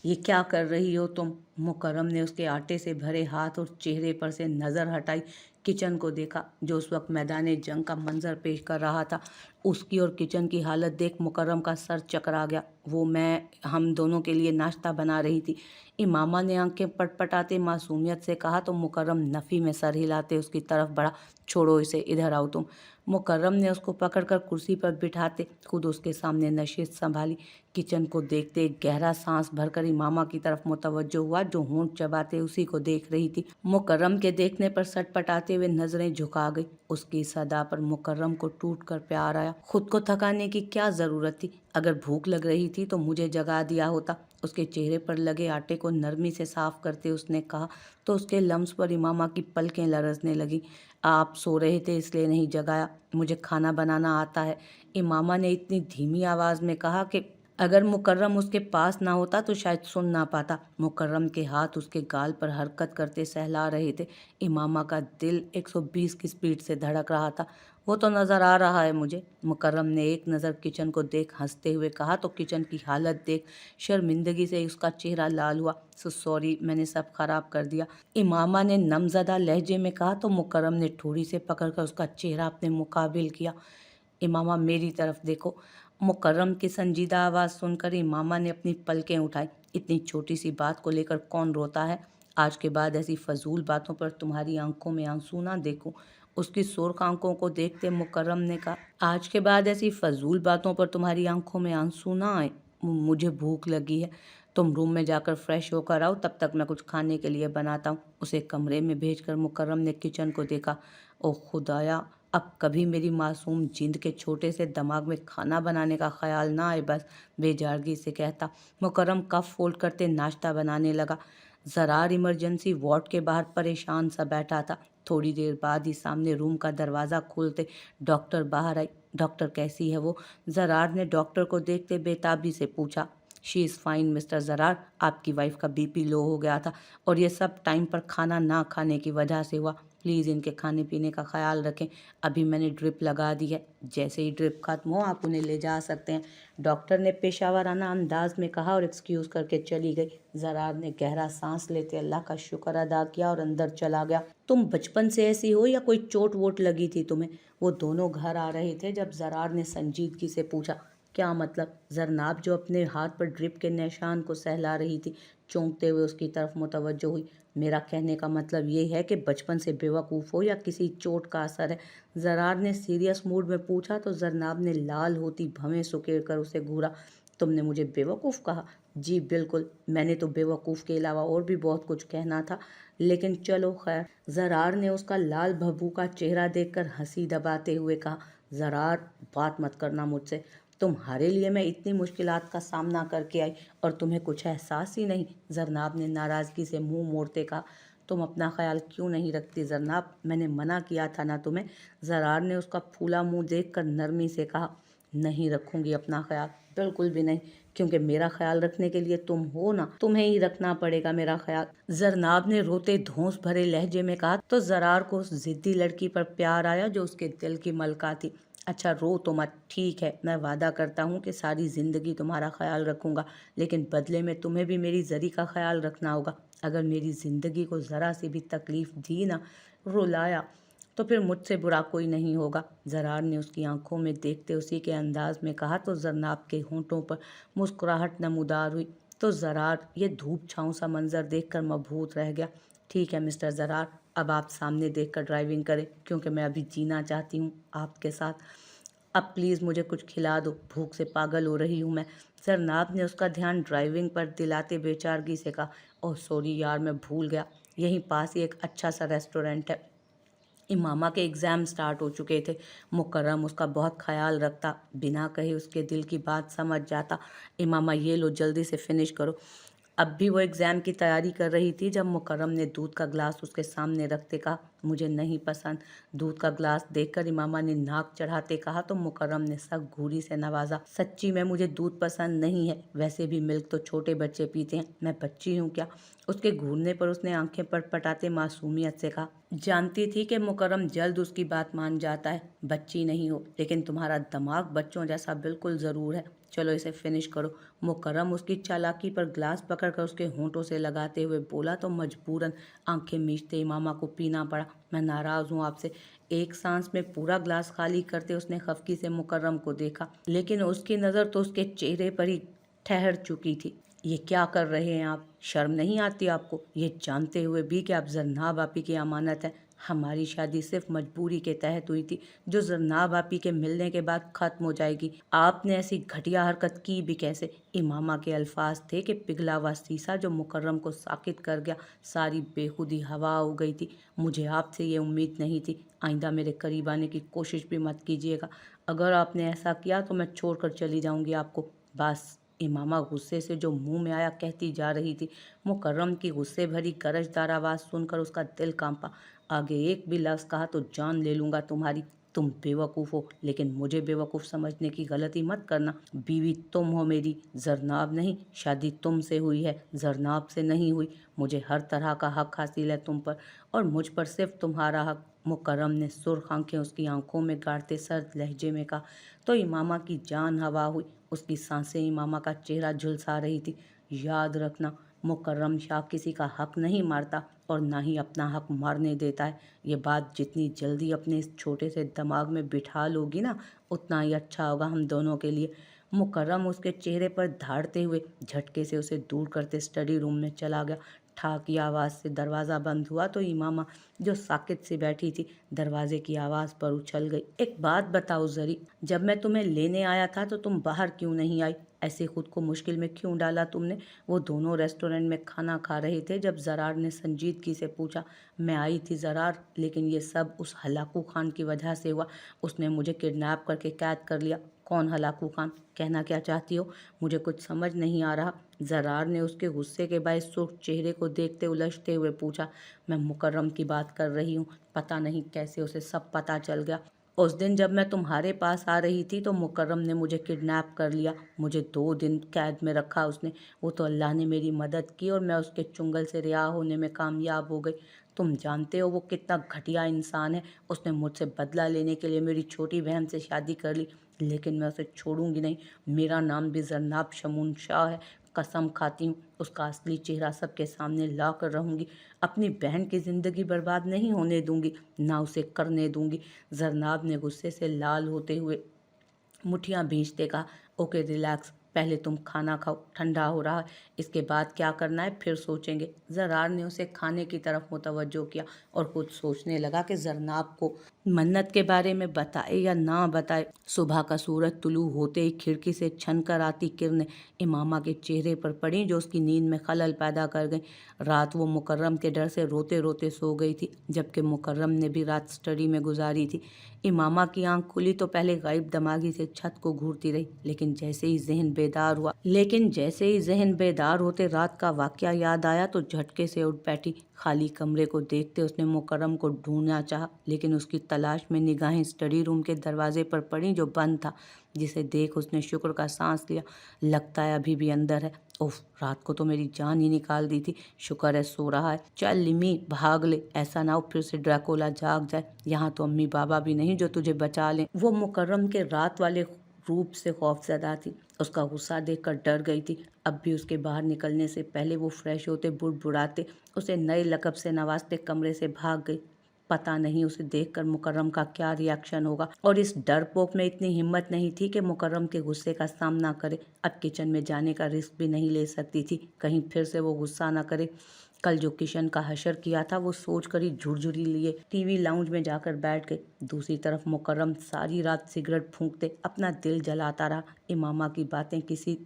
ये क्या कर रही हो तुम? मुकर्रम ने उसके आटे से भरे हाथ और चेहरे पर से नज़र हटाई, किचन को देखा जो उस वक्त मैदान जंग का मंजर पेश कर रहा था। उसकी और किचन की हालत देख मुकर्रम का सर चकरा गया। वो मैं हम दोनों के लिए नाश्ता बना रही थी। इमामा ने आंखें पटपटाते मासूमियत से कहा तो मुकर्रम नफ़ी में सर हिलाते उसकी तरफ बढ़ा। छोड़ो इसे, इधर आओ तुम। मुकर्रम ने उसको पकड़कर कुर्सी पर बिठाते खुद उसके सामने नशिस्त संभाली। किचन को देखते एक गहरा सांस भरकर इमामा की तरफ मुतवज्जो हुआ जो होंठ चबाते उसी को देख रही थी। मुकर्रम के देखने पर सटपटाते हुए नजरें झुका गई। उसकी इस अदा पर मुकर्रम को टूट कर प्यार आया। खुद को थकाने की क्या जरूरत थी? अगर भूख लग रही थी तो मुझे जगा दिया होता। उसके चेहरे पर लगे आटे को नरमी से साफ करते उसने कहा तो उसके लम्स पर इमामा की पलकें लरसने लगी। आप सो रहे थे इसलिए नहीं जगाया, मुझे खाना बनाना आता है, इमामा ने इतनी धीमी आवाज में कहा कि अगर मुकर्रम उसके पास ना होता तो शायद सुन ना पाता। मुकर्रम के हाथ उसके गाल पर हरकत करते सहला रहे थे। इमामा का दिल 120 की स्पीड से धड़क रहा था। वो तो नज़र आ रहा है मुझे। मुकर्रम ने एक नज़र किचन को देख हंसते हुए कहा तो किचन की हालत देख शर्मिंदगी से उसका चेहरा लाल हुआ। सो सॉरी, मैंने सब खराब कर दिया, इमामा ने नमज़दा लहजे में कहा तो मुकर्रम ने ठोड़ी से पकड़कर उसका चेहरा अपने मुकाबिल किया। इमामा मेरी तरफ देखो। मुकर्रम की संजीदा आवाज़ सुनकर इमामा ने अपनी पलकें उठाई। इतनी छोटी सी बात को लेकर कौन रोता है? आज के बाद ऐसी फजूल बातों पर तुम्हारी आंखों में आंसू ना देखूं। उसकी सुर्ख आंखों को देखते मुकर्रम ने कहा, आज के बाद ऐसी फजूल बातों पर तुम्हारी आंखों में आंसू ना आए। मुझे भूख लगी है, तुम रूम में जाकर फ्रेश होकर आओ, तब तक मैं कुछ खाने के लिए बनाता हूँ। उसे कमरे में भेजकर मुकर्रम ने किचन को देखा। ओ खुदाया, अब कभी मेरी मासूम जिंद के छोटे से दिमाग में खाना बनाने का ख्याल ना आए बस, बेजारगी से कहता। मुकर्रम कफ फोल्ड करते नाश्ता बनाने लगा। जरार इमरजेंसी वार्ड के बाहर परेशान सा बैठा था। थोड़ी देर बाद ही सामने रूम का दरवाज़ा खोलते डॉक्टर बाहर आई। डॉक्टर कैसी है वो? जरार ने डॉक्टर को देखते बेताबी से पूछा। She is fine mister Zarar, आपकी वाइफ का बीपी लो हो गया था और ये सब टाइम पर खाना ना खाने की वजह से हुआ। प्लीज़ इनके खाने पीने का ख्याल रखें। अभी मैंने ड्रिप लगा दी है, जैसे ही ड्रिप खत्म हो आप उन्हें ले जा सकते हैं, डॉक्टर ने पेशावराना अंदाज में कहा और एक्सक्यूज़ करके चली गई। जरार ने गहरा सांस लेते अल्लाह का शुक्र अदा किया और अंदर चला गया। तुम बचपन से ऐसी हो या कोई चोट वोट लगी थी तुम्हें? वो दोनों घर आ रहे थे जब जरार ने संजीदगी से पूछा। क्या मतलब? जरनाब जो अपने हाथ पर ड्रिप के निशान को सहला रही थी चौंकते हुए उसकी तरफ मुतवज्जो हुई। मेरा कहने का मतलब ये है कि बचपन से बेवकूफ़ हो या किसी चोट का असर है? जरार ने सीरियस मूड में पूछा तो जरनाब ने लाल होती भवें सुकेड़ कर उसे घूरा। तुमने मुझे बेवकूफ़ कहा? जी बिल्कुल, मैंने तो बेवकूफ़ के अलावा और भी बहुत कुछ कहना था, लेकिन चलो खैर। जरार ने उसका लाल भभूका चेहरा देखकर हंसी दबाते हुए कहा। जरार, बात मत करना मुझसे, तुम्हारे लिए मैं इतनी मुश्किलात का सामना करके आई और तुम्हें कुछ एहसास ही नहीं। जरनाब ने नाराज़गी से मुंह मोड़ते कहा। तुम अपना ख्याल क्यों नहीं रखती जरनाब? मैंने मना किया था ना तुम्हें? जरार ने उसका फूला मुंह देखकर नरमी से कहा। नहीं रखूंगी अपना ख्याल, बिल्कुल भी नहीं, क्योंकि मेरा ख्याल रखने के लिए तुम हो ना, तुम्हें ही रखना पड़ेगा मेरा ख्याल, जरनाब ने रोते धौंस भरे लहजे में कहा तो जरार को उस जिद्दी लड़की पर प्यार आया जो उसके दिल की मलका थी। अच्छा रो तो मत, ठीक है, मैं वादा करता हूँ कि सारी ज़िंदगी तुम्हारा ख्याल रखूँगा, लेकिन बदले में तुम्हें भी मेरी ज़री का ख्याल रखना होगा। अगर मेरी ज़िंदगी को ज़रा सी भी तकलीफ़ दी ना, रुलाया, तो फिर मुझसे बुरा कोई नहीं होगा। जरार ने उसकी आंखों में देखते उसी के अंदाज में कहा तो जरनाब के होंठों पर मुस्कुराहट नमूदार हुई। तो जरार ये धूप छाँव सा मंजर देखकर मबहूत रह गया। ठीक है मिस्टर जरार, अब आप सामने देखकर ड्राइविंग करें, क्योंकि मैं अभी जीना चाहती हूँ आपके साथ। अब प्लीज़ मुझे कुछ खिला दो, भूख से पागल हो रही हूँ मैं। जरनाब ने उसका ध्यान ड्राइविंग पर दिलाते बेचारगी से कहा। ओह सॉरी यार, मैं भूल गया, यहीं पास ही एक अच्छा सा रेस्टोरेंट है। इमामा के एग्ज़ाम स्टार्ट हो चुके थे। मुकर्रम उसका बहुत ख्याल रखता, बिना कहे उसके दिल की बात समझ जाता। इमामा ये लो, जल्दी से फिनिश करो। अब भी वो एग्ज़ाम की तैयारी कर रही थी जब मुकर्रम ने दूध का ग्लास उसके सामने रखते कहा, मुझे नहीं पसंद। दूध का ग्लास देखकर इमामा ने नाक चढ़ाते कहा तो मुकर्रम ने सक घूरी से नवाजा। सच्ची में मुझे दूध पसंद नहीं है, वैसे भी मिल्क तो छोटे बच्चे पीते हैं, मैं बच्ची हूँ क्या? उसके घूरने पर उसने आंखें पटपटाते मासूमियत से कहा। जानती थी कि मुकर्रम जल्द उसकी बात मान जाता है। बच्ची नहीं हो, लेकिन तुम्हारा दिमाग बच्चों जैसा बिल्कुल ज़रूर है। चलो इसे फिनिश करो। मुकर्रम उसकी चालाकी पर ग्लास पकड़कर उसके होंठों से लगाते हुए बोला तो मजबूरन आंखें मीचते इमामा को पीना पड़ा। मैं नाराज़ हूँ आपसे। एक सांस में पूरा ग्लास खाली करते उसने खफकी से मुकर्रम को देखा, लेकिन उसकी नज़र तो उसके चेहरे पर ही ठहर चुकी थी। ये क्या कर रहे हैं आप? शर्म नहीं आती आपको? ये जानते हुए भी कि आप जरनाब आपी की अमानत है। हमारी शादी सिर्फ मजबूरी के तहत हुई थी, जो जरनाब आपी के मिलने के बाद खत्म हो जाएगी। आपने ऐसी घटिया हरकत की भी कैसे? इमामा के अल्फाज थे कि पिघला हुआ शीशा जो मुकर्रम को साकित कर गया। सारी बेखुदी हवा हो गई थी। मुझे आपसे ये उम्मीद नहीं थी। आइंदा मेरे करीब आने की कोशिश भी मत कीजिएगा। अगर आपने ऐसा किया तो मैं छोड़कर चली जाऊंगी आपको। बस। इमामा गुस्से से जो मुंह में आया कहती जा रही थी। मुकर्रम की गुस्से भरी गरजदार आवाज़ सुनकर उसका दिल कांपा। आगे एक भी लफ्ज़ कहा तो जान ले लूँगा तुम्हारी। तुम बेवकूफ़ हो, लेकिन मुझे बेवकूफ़ समझने की गलती मत करना। बीवी तुम हो मेरी, जरनाब नहीं। शादी तुमसे हुई है, जरनाब से नहीं हुई। मुझे हर तरह का हक हासिल है तुम पर, और मुझ पर सिर्फ तुम्हारा हक। मुकर्रम ने सुर्ख आंखें उसकी आंखों में गाड़ते सर्द लहजे में कहा। तो इमामा की जान हवा हुई। उसकी सांसें इमामा का चेहरा झुलसा रही थी। याद रखना, मुकर्रम शाह किसी का हक नहीं मारता और ना ही अपना हक मारने देता है। ये बात जितनी जल्दी अपने इस छोटे से दिमाग में बिठा लोगी ना, उतना ही अच्छा होगा हम दोनों के लिए। मुकर्रम उसके चेहरे पर धाड़ते हुए झटके से उसे दूर करते स्टडी रूम में चला गया। ठा की आवाज़ से दरवाज़ा बंद हुआ तो इमामा, जो साकित से बैठी थी, दरवाजे की आवाज़ पर उछल गई। एक बात बताओ जरी, जब मैं तुम्हें लेने आया था तो तुम बाहर क्यों नहीं आई? ऐसे खुद को मुश्किल में क्यों डाला तुमने? वो दोनों रेस्टोरेंट में खाना खा रहे थे जब जरार ने संजीदगी से पूछा। मैं आई थी जरार, लेकिन ये सब उस हलाकू खान की वजह से हुआ। उसने मुझे किडनैप करके कैद कर लिया। कौन हलाकू खान? कहना क्या चाहती हो? मुझे कुछ समझ नहीं आ रहा। जरार ने उसके गुस्से के बायस सुर्ख चेहरे को देखते उलझते हुए पूछा। मैं मुकर्रम की बात कर रही हूँ। पता नहीं कैसे उसे सब पता चल गया। उस दिन जब मैं तुम्हारे पास आ रही थी तो मुकर्रम ने मुझे किडनैप कर लिया। मुझे 2 दिन कैद में रखा उसने। वो तो अल्लाह ने मेरी मदद की और मैं उसके चुंगल से रिहा होने में कामयाब हो गई। तुम जानते हो वो कितना घटिया इंसान है। उसने मुझसे बदला लेने के लिए मेरी छोटी बहन से शादी कर ली, लेकिन मैं उसे छोड़ूंगी नहीं। मेरा नाम भी जरनाब शमून शाह है। कसम खाती हूँ, उसका असली चेहरा सबके सामने ला कर रहूँगी। अपनी बहन की ज़िंदगी बर्बाद नहीं होने दूंगी, ना उसे करने दूंगी। जरनाब ने गुस्से से लाल होते हुए मुठियां भींचते कहा। ओके रिलैक्स, पहले तुम खाना खाओ, ठंडा हो रहा है। इसके बाद क्या करना है फिर सोचेंगे। जरार ने उसे खाने की तरफ मुतवज्जो किया और खुद सोचने लगा कि जरनाब को मन्नत के बारे में बताए या ना बताए। सुबह का सूरज तुलू होते ही खिड़की से छन कर आती किरणें इमामा के चेहरे पर पड़ी, जो उसकी नींद में खलल पैदा कर गई। रात वो मुकर्रम के डर से रोते रोते सो गई थी, जबकि मुकर्रम ने भी रात स्टडी में गुजारी थी। इमामा की आंख खुली तो पहले गायब दिमागी से छत को घूरती रही, लेकिन जैसे ही जहन बेदार होते रात का वाकया याद आया तो झटके से उठ बैठी। खाली कमरे को देखते उसने मुकर्रम को ढूंढना चाहा, लेकिन उसकी तलाश में निगाहें स्टडी रूम के दरवाजे पर पड़ी जो बंद था, जिसे देख उसने शुक्र का सांस लिया। लगता है अभी भी अंदर है। उफ, रात को तो मेरी जान ही निकाल दी थी। शुक्र है सो रहा है। चल लिमी, भाग ले, ऐसा ना हो फिर से ड्रैकुला जाग जाए। यहाँ तो अम्मी बाबा भी नहीं जो तुझे बचा लें। वो मुकर्रम के रात वाले रूप से खौफजदा थी। उसका गुस्सा देखकर डर गई थी। अब भी उसके बाहर निकलने से पहले वो फ्रेश होते, बुड़बुड़ाते, उसे नए लकब से नवाजते कमरे से भाग गई। पता नहीं उसे देखकर मुकर्रम का क्या रिएक्शन होगा, और इस डरपोक में इतनी हिम्मत नहीं थी कि मुकर्रम के गुस्से का सामना करे। अब किचन में जाने का रिस्क भी नहीं ले सकती थी, कहीं फिर से वो गुस्सा ना करे। कल जो किशन का हशर किया था वो सोच कर ही झुरझुरी लिए टीवी लाउंज में जाकर बैठ गई। दूसरी तरफ मुकर्रम सारी रात सिगरेट फूंकते अपना दिल जलाता रहा। इमामा की बातें किसी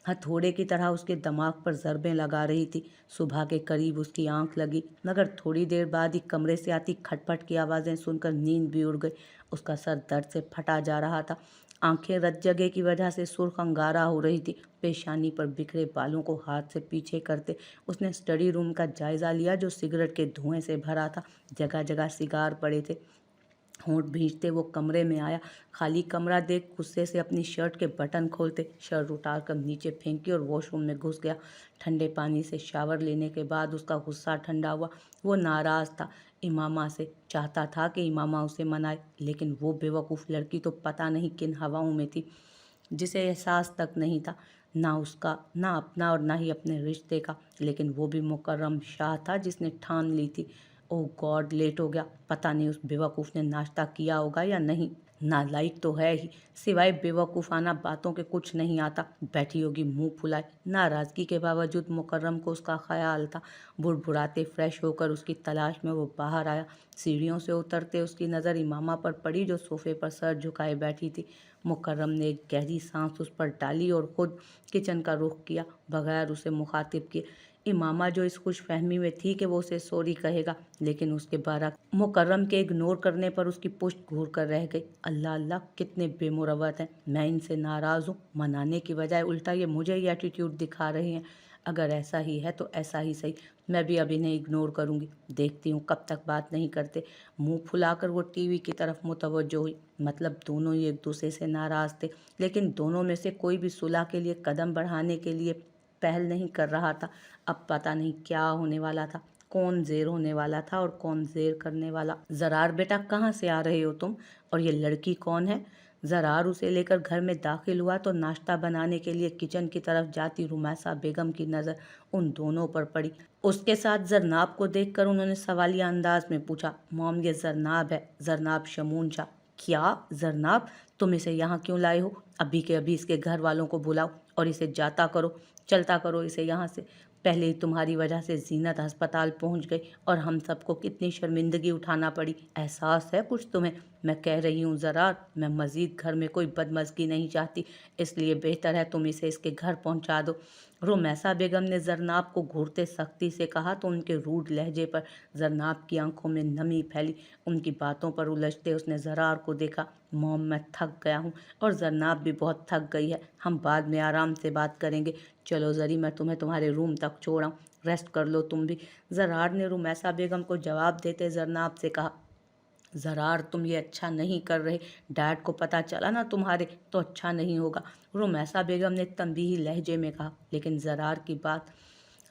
हथौड़े की तरह उसके दिमाग पर ज़रबें लगा रही थी। सुबह के करीब उसकी आंख लगी, मगर थोड़ी देर बाद ही कमरे से आती खटपट की आवाज़ें सुनकर नींद भी उड़ गई। उसका सर दर्द से फटा जा रहा था। आंखें रत जगह की वजह से सुर्ख अंगारा हो रही थी। पेशानी पर बिखरे बालों को हाथ से पीछे करते उसने स्टडी रूम का जायज़ा लिया, जो सिगरेट के धुएं से भरा था। जगह जगह सिगार पड़े थे। होंठ भींचते वो कमरे में आया। खाली कमरा देख गुस्से से अपनी शर्ट के बटन खोलते शर्ट उतार कर नीचे फेंकी और वॉशरूम में घुस गया। ठंडे पानी से शावर लेने के बाद उसका गुस्सा ठंडा हुआ। वो नाराज़ था इमामा से, चाहता था कि इमामा उसे मनाए, लेकिन वो बेवकूफ़ लड़की तो पता नहीं किन हवाओं में थी। जिसे एहसास तक नहीं था, ना उसका, ना अपना और ना ही अपने रिश्ते का। लेकिन वो भी मुकर्रम शाह था जिसने ठान ली थी। ओह गॉड, लेट हो गया। पता नहीं उस बेवकूफ़ ने नाश्ता किया होगा या नहीं। नालायक तो है ही, सिवाय बेवकूफ़ाना बातों के कुछ नहीं आता। बैठी होगी मुंह फुलाए। नाराज़गी के बावजूद मुकर्रम को उसका ख्याल था। बुड़बुड़ाते फ्रेश होकर उसकी तलाश में वो बाहर आया। सीढ़ियों से उतरते उसकी नज़र इमामा पर पड़ी जो सोफे पर सर झुकाए बैठी थी। मुकर्रम ने एक गहरी सांस उस पर डाली और खुद किचन का रुख किया, बगैर उसे मुखातिब किए। इमामा जो इस खुश फहमी में थी कि वो उसे सॉरी कहेगा, लेकिन उसके बरक मुकर्रम के इग्नोर करने पर उसकी पुश्त घूर कर रह गई। अल्लाह अल्लाह, कितने बेमुरवत हैं। मैं इनसे नाराज़ हूँ, मनाने की बजाय उल्टा ये मुझे ही एटीट्यूड दिखा रहे हैं। अगर ऐसा ही है तो ऐसा ही सही, मैं भी अब इन्हें इग्नोर करूँगी। देखती हूँ कब तक बात नहीं करते। मुंह फुलाकर वो टीवी की तरफ मुतवज्जो हुई। मतलब दोनों ही एक दूसरे से नाराज़ थे, लेकिन दोनों में से कोई भी सुलह के लिए कदम बढ़ाने के लिए पहल नहीं कर रहा था। अब पता नहीं क्या होने वाला था, कौन ज़ेर होने वाला था और कौन ज़ेर करने वाला। ज़रार बेटा, कहाँ से आ रहे हो तुम, और ये लड़की कौन है? ज़रार उसे लेकर घर में दाखिल हुआ तो नाश्ता बनाने के लिए किचन की तरफ जाती रुमैसा बेगम की नज़र उन दोनों पर पड़ी। उसके साथ जरनाब को देखकर उन्होंने सवालिया अंदाज में पूछा, मॉम ये जरनाब है, जरनाब शमून शाह। क्या जरनाब? तुम इसे यहाँ क्यों लाए हो? अभी के अभी इसके घर वालों को बुलाओ और इसे जाता करो, चलता करो इसे यहाँ से। पहले ही तुम्हारी वजह से जीनत अस्पताल पहुँच गई और हम सबको कितनी शर्मिंदगी उठाना पड़ी। एहसास है कुछ तुम्हें? मैं कह रही हूँ ज़रार, मैं मज़ीद घर में कोई बदमज़गी नहीं चाहती, इसलिए बेहतर है तुम इसे इसके घर पहुँचा दो। रुमैसा बेगम ने जरनाब को घूरते सख्ती से कहा तो उनके रूड लहजे पर जरनाब की आंखों में नमी फैली। उनकी बातों पर उलझते उसने ज़रार को देखा। मॉम, मैं थक गया हूँ और जरनाब भी बहुत थक गई है, हम बाद में आराम से बात करेंगे। चलो ज़री, मैं तुम्हें तुम्हारे रूम तक छोड़ाऊँ, रेस्ट कर लो तुम भी। ज़रार ने रुमैसा बेगम को जवाब देते जरनाब से कहा, ज़रार तुम ये अच्छा नहीं कर रहे, डैड को पता चला ना तुम्हारे तो अच्छा नहीं होगा। रुमैसा बेगम ने तंबीही लहजे में कहा।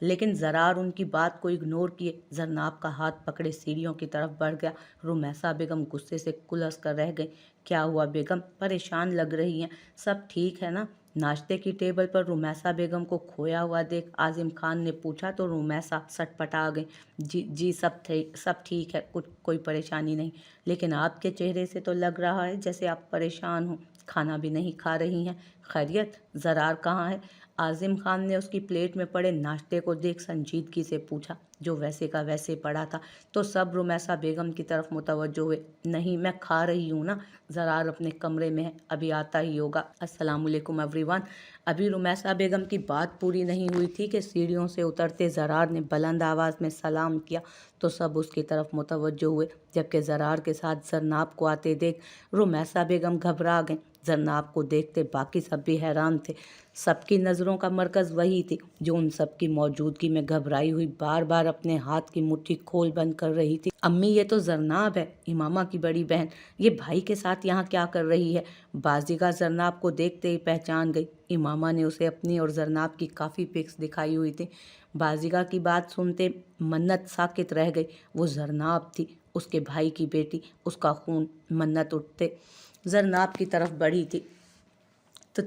लेकिन ज़रार उनकी बात को इग्नोर किए जरनाब का हाथ पकड़े सीढ़ियों की तरफ बढ़ गया। रुमैसा बेगम गुस्से से कुलस कर रह गई। क्या हुआ बेगम, परेशान लग रही हैं? सब ठीक है ना? नाश्ते की टेबल पर रुमैसा बेगम को खोया हुआ देख आजिम खान ने पूछा तो रुमैसा सटपटा गई। जी जी, सब ठीक है, कोई परेशानी नहीं। लेकिन आपके चेहरे से तो लग रहा है जैसे आप परेशान हो, खाना भी नहीं खा रही हैं। खैरियत? ज़रार कहाँ है? आजिम खान ने उसकी प्लेट में पड़े नाश्ते को देख संजीदगी से पूछा, जो वैसे का वैसे पड़ा था। तो सब रुमैसा बेगम की तरफ मुतवज्जो हुए। नहीं, मैं खा रही हूँ ना, ज़रार अपने कमरे में है, अभी आता ही होगा। अस्सलामुअलैकुम एवरीवन। अभी रुमैसा बेगम की बात पूरी नहीं हुई थी कि सीढ़ियों से उतरते ज़रार ने बुलंद आवाज़ में सलाम किया तो सब उसकी तरफ मुतवज्जो हुए, जबकि ज़रार के साथ जरनाब को आते देख रुमैसा बेगम घबरा गईं। जरनाब को देखते बाकी सब भी हैरान थे। सबकी नज़रों का मरकज़ वही थी जो उन सब की मौजूदगी में घबराई हुई बार बार अपने हाथ की मुट्ठी खोल बंद कर रही थी। अम्मी, ये तो जरनाब है, इमामा की बड़ी बहन, ये भाई के साथ यहाँ क्या कर रही है? बाज़ीगा जरनाब को देखते ही पहचान गई। इमामा ने उसे अपनी और जरनाब की काफ़ी पिक्स दिखाई हुई थी। बाज़ीगा की बात सुनते मन्नत साकित रह गई। वो जरनाब थी, उसके भाई की बेटी, उसका खून। मन्नत उठते जरनाब की तरफ बढ़ी थी। तो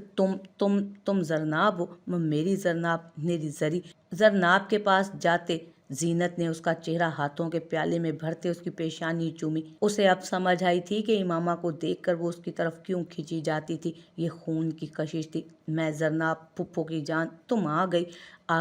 तुम जरनाब हो? मेरी जरी। जरनाब के पास जाते जीनत ने उसका चेहरा हाथों के प्याले में भरते उसकी पेशानी चूमी। उसे अब समझ आई थी कि इमामा को देखकर वो उसकी तरफ क्यों खींची जाती थी। ये खून की कशिश थी। मैं जरनाब, फुप्पो की जान, तुम आ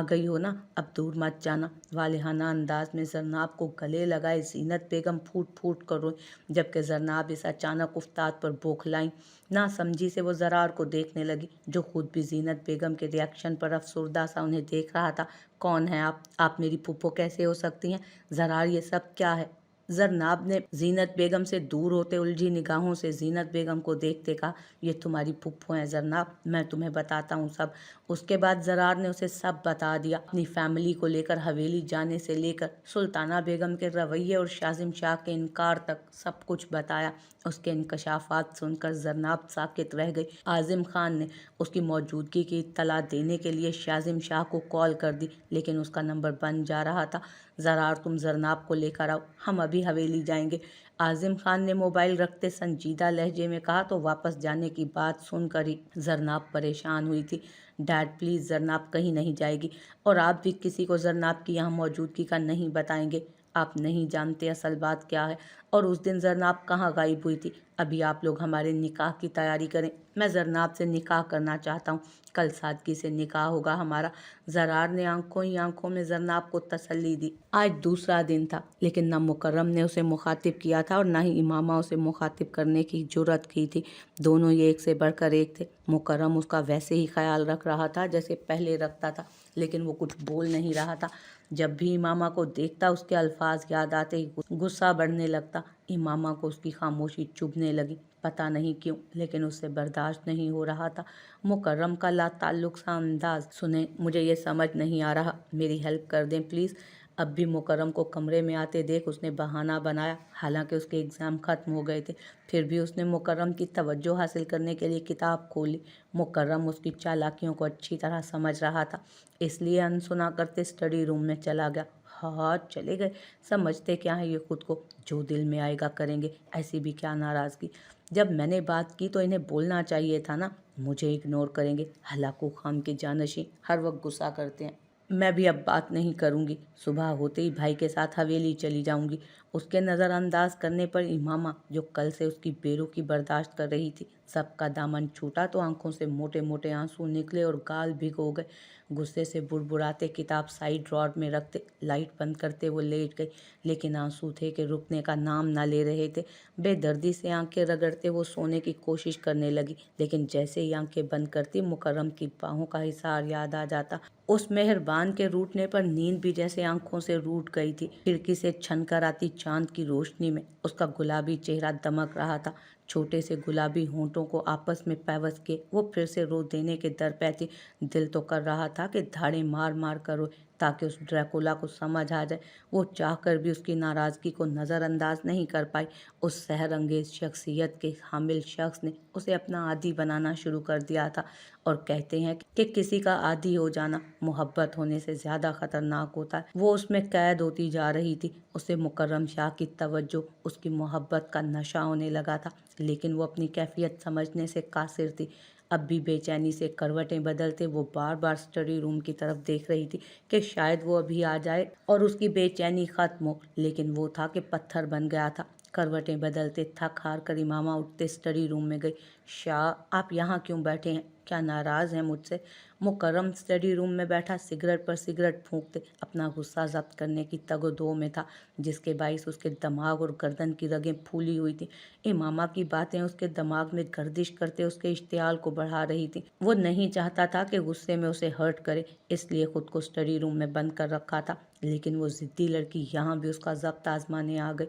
गई हो ना, अब दूर मत जाना। वालेहाना अंदाज में जरनाब को गले लगाए जीनत बेगम फूट फूट कर रोई, जबकि जरनाब इस अचानक उफ्ताद पर बौखलाई ना समझी से वो ज़रार को देखने लगी, जो खुद भी जीनत बेगम के रिएक्शन पर अफसरदा सा उन्हें देख रहा था। कौन है आप मेरी फूफो कैसे हो सकती हैं? ज़रार, ये सब क्या है? जरनाब ने जीनत बेगम से दूर होते उलझी निगाहों से जीनत बेगम को देखते कहा, ये तुम्हारी फुप्पो हैं जरनाब, मैं तुम्हें बताता हूँ सब। उसके बाद जरार ने उसे सब बता दिया, अपनी फैमिली को लेकर हवेली जाने से लेकर सुल्ताना बेगम के रवैये और शाजिम शाह के इनकार तक सब कुछ बताया। उसके इंकशाफात सुनकर जरनाब साकित रह गई। आजिम खान ने उसकी मौजूदगी की इत्तला देने के लिए शाजिम शाह को कॉल कर दी, लेकिन उसका नंबर बंद जा रहा था। ज़रार, तुम जरनाब को लेकर आओ, हम अभी ही हवेली जाएंगे। आजिम खान ने मोबाइल रखते संजीदा लहजे में कहा तो वापस जाने की बात सुनकर ही जरनाब परेशान हुई थी। डैड प्लीज़, जरनाब कहीं नहीं जाएगी और आप भी किसी को जरनाब की यहाँ मौजूदगी का नहीं बताएंगे। आप नहीं जानते असल बात क्या है और उस दिन जरनाब कहाँ गायब हुई थी। अभी आप लोग हमारे निकाह की तैयारी करें। मैं जरनाब से निकाह करना चाहता हूँ। कल सादगी से निकाह होगा हमारा। जरार ने आंखों ही आंखों में जरनाब को तसल्ली दी। आज दूसरा दिन था, लेकिन न मुकर्रम ने उसे मुखातिब किया था और न ही इमामा उसे मुखातिब करने की जुर्रत की थी। दोनों ये एक से बढ़कर एक थे। मुकर्रम उसका वैसे ही ख्याल रख रहा था जैसे पहले रखता था, लेकिन वो कुछ बोल नहीं रहा था। जब भी इमामा को देखता उसके अल्फाज याद आते ही गुस्सा बढ़ने लगता। इमामा को उसकी खामोशी चुभने लगी, पता नहीं क्यों, लेकिन उससे बर्दाश्त नहीं हो रहा था। मुकर्रम का लाताल्लुक सा अंदाज। सुने, मुझे ये समझ नहीं आ रहा, मेरी हेल्प कर दें प्लीज़। अब भी मुकर्रम को कमरे में आते देख उसने बहाना बनाया। हालांकि उसके एग्ज़ाम ख़त्म हो गए थे, फिर भी उसने मुकर्रम की तवज्जो हासिल करने के लिए किताब खोली। मुकर्रम उसकी चालाकियों को अच्छी तरह समझ रहा था, इसलिए अनसुना करते स्टडी रूम में चला गया। हाँ, चले गए। समझते क्या है ये खुद को, जो दिल में आएगा करेंगे, ऐसी भी क्या नाराज़गी। जब मैंने बात की तो इन्हें बोलना चाहिए था ना। मुझे इग्नोर करेंगे। हलाकू खान के जानशी हर वक्त गुस्सा करते हैं। मैं भी अब बात नहीं करूंगी। सुबह होते ही भाई के साथ हवेली चली जाऊंगी। उसके नज़रअंदाज करने पर इमामा, जो कल से उसकी बेरुखी बर्दाश्त कर रही थी, सबका दामन छूटा तो आंखों से मोटे मोटे आंसू निकले और गाल भिगो गए। गुस्से से बुड़बुड़ाते किताब साइड ड्रॉर में रखते, लाइट बंद करते वो लेट गई, लेकिन आंसू थे कि रुकने का नाम ना ले रहे थे। बेदर्दी से आंखें रगड़ते वो सोने की कोशिश करने लगी, लेकिन जैसे ही आंखें बंद करती मुकर्रम की बाहों का हिसार याद आ जाता। उस मेहरबान के रूठने पर नींद भी जैसे आंखों से रूठ गई थी। खिड़की से छन कर आती चांद की रोशनी में उसका गुलाबी चेहरा दमक रहा था। छोटे से गुलाबी होंठों को आपस में पैवस के वो फिर से रो देने के दर पे थी। दिल तो कर रहा था कि धाड़े मार मार कर रोए, ताकि उस ड्रैकुला को समझ आ जाए। वो चाहकर भी उसकी नाराज़गी को नज़रअंदाज नहीं कर पाई। उस सहर अंगेज शख्सियत के हामिल शख्स ने उसे अपना आदी बनाना शुरू कर दिया था। और कहते हैं कि किसी का आदी हो जाना मोहब्बत होने से ज़्यादा ख़तरनाक होता है। वो उसमें कैद होती जा रही थी। उसे मुकर्रम शाह की तवज्जो, उसकी मोहब्बत का नशा होने लगा था, लेकिन वो अपनी कैफियत समझने से कासिर थी। अब भी बेचैनी से करवटें बदलते वो बार बार स्टडी रूम की तरफ देख रही थी कि शायद वो अभी आ जाए और उसकी बेचैनी ख़त्म हो, लेकिन वो था कि पत्थर बन गया था। करवटें बदलते थक हार कर इमामा उठते स्टडी रूम में गई। शाह, आप यहाँ क्यों बैठे हैं? क्या नाराज़ हैं मुझसे? मुकर्रम स्टडी रूम में बैठा सिगरेट पर सिगरेट फूंकते अपना गुस्सा जब्त करने की तगो-दो में था, जिसके बाइस उसके दिमाग और गर्दन की रगें फूली हुई थी। इमामा की बातें उसके दिमाग में गर्दिश करते उसके इश्तियाल को बढ़ा रही थी। वो नहीं चाहता था कि गुस्से में उसे हर्ट करे, इसलिए खुद को स्टडी रूम में बंद कर रखा था, लेकिन वो ज़िद्दी लड़की यहाँ भी उसका ज़ब्त आजमाने आ गई।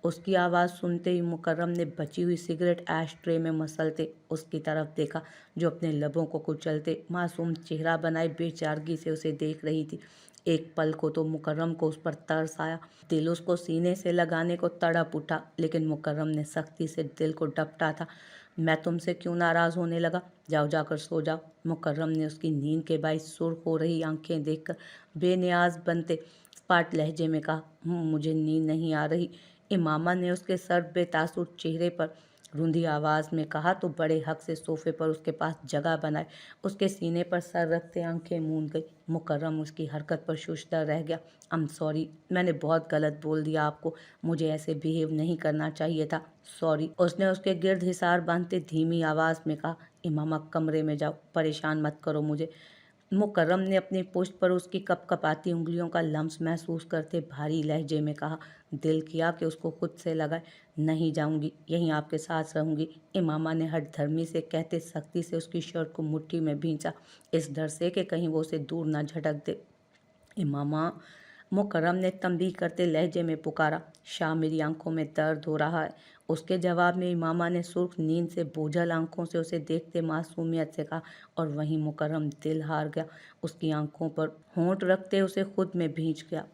उसकी आवाज़ सुनते ही मुकर्रम ने बची हुई सिगरेट ऐश ट्रे में मसलते उसकी तरफ देखा, जो अपने लबों को कुचलते मासूम चेहरा बनाए बेचारगी से उसे देख रही थी। एक पल को तो मुकर्रम को उस पर तरस आया। दिल उसको सीने से लगाने को तड़प उठा, लेकिन मुकर्रम ने सख्ती से दिल को डपटा था। मैं तुमसे क्यों नाराज़ होने लगा? जाओ, जाकर सो जाओ। मुकर्रम ने उसकी नींद के बाइस सुर्ख हो रही आंखें देखकर बेनियाज बनते पाट लहजे में कहा, मुझे नींद नहीं आ रही। इमामा ने उसके सर्द बेतासुर चेहरे पर रूंधी आवाज़ में कहा तो बड़े हक से सोफे पर उसके पास जगह बनाए उसके सीने पर सर रखते आंखें मूंद गई। मुकर्रम उसकी हरकत पर शुश्ता रह गया। आई एम सॉरी, मैंने बहुत गलत बोल दिया आपको, मुझे ऐसे बिहेव नहीं करना चाहिए था, सॉरी। उसने उसके गिर्द हिसार बांधते धीमी आवाज़ में कहा, इमामा कमरे में जाओ, परेशान मत करो मुझे। मुकर्रम ने अपनी पुश्त पर उसकी कपकपाती उंगलियों का लम्स महसूस करते भारी लहजे में कहा। दिल किया कि उसको खुद से लगाए। नहीं जाऊंगी, यहीं आपके साथ रहूंगी। इमामा ने हठ धर्मी से कहते सख्ती से उसकी शर्ट को मुट्ठी में भींचा, इस डर से कि कहीं वो उसे दूर न झटक दे। इमामा, मुकर्रम ने तंबीह करते लहजे में पुकारा। शाह, मेरी आंखों में दर्द हो रहा है। उसके जवाब में इमामा ने सुर्ख नींद से बोझल आंखों से उसे देखते मासूमियत से कहा, और वहीं मुकर्रम दिल हार गया। उसकी आंखों पर होंठ रखते उसे खुद में भींच गया।